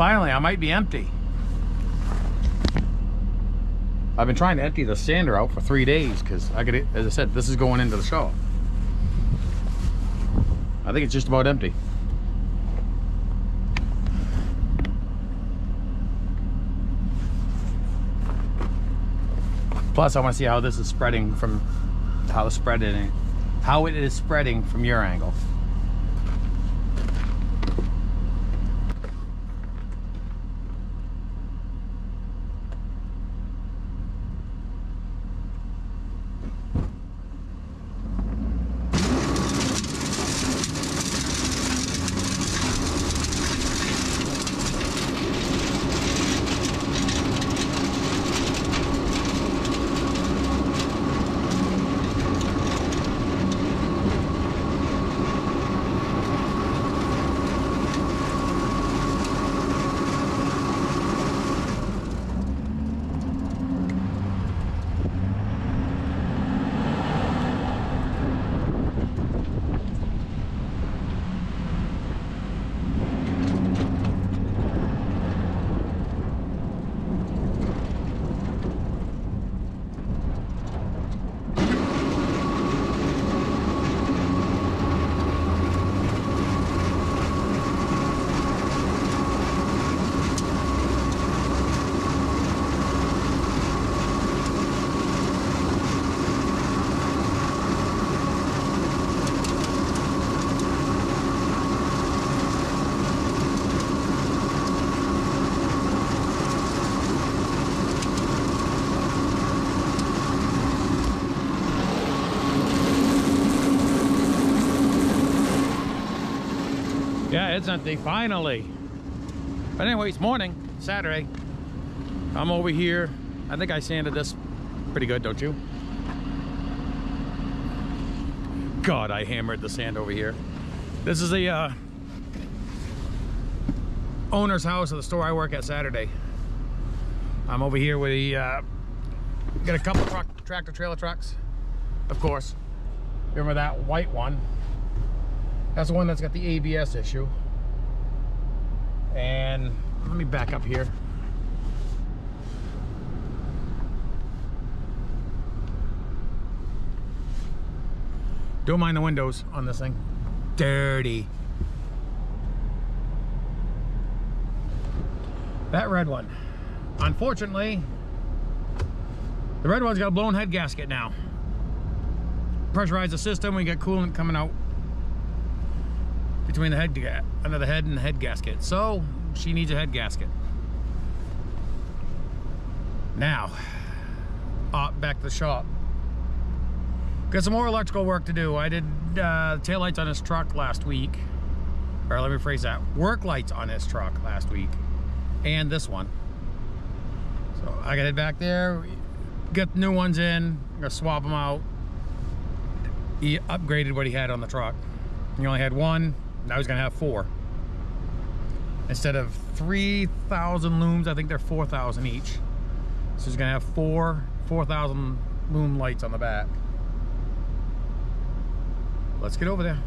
finally, I might be empty. I've been trying to empty the sander out for 3 days because I get it, as I said, this is going into the shop. I think it's just about empty. Plus, I want to see how this is spreading from how it is spreading from your angle. Yeah, it's empty, finally. But anyway, it's morning, Saturday. I'm over here. I think I sanded this pretty good, don't you? God, I hammered the sand over here. This is the owner's house of the store I work at Saturday. I'm over here with the, got a couple tractor trailer trucks, of course. Remember that white one? That's the one that's got the ABS issue. And let me back up here. Don't mind the windows on this thing. Dirty. That red one. Unfortunately, the red one's got a blown head gasket now. Pressurize the system, we get coolant coming out between the head, under the head and the head gasket. So she needs a head gasket. Now, back to the shop. Got some more electrical work to do. I did taillights on this truck last week. Or let me rephrase that. Work lights on this truck last week. And this one. So I gotta head back there, get the new ones in, I'm gonna swap them out. He upgraded what he had on the truck. He only had one. Now he's gonna have 4. Instead of 3,000 looms, I think they're 4,000 each. So he's gonna have 4,000 loom lights on the back. Let's get over there.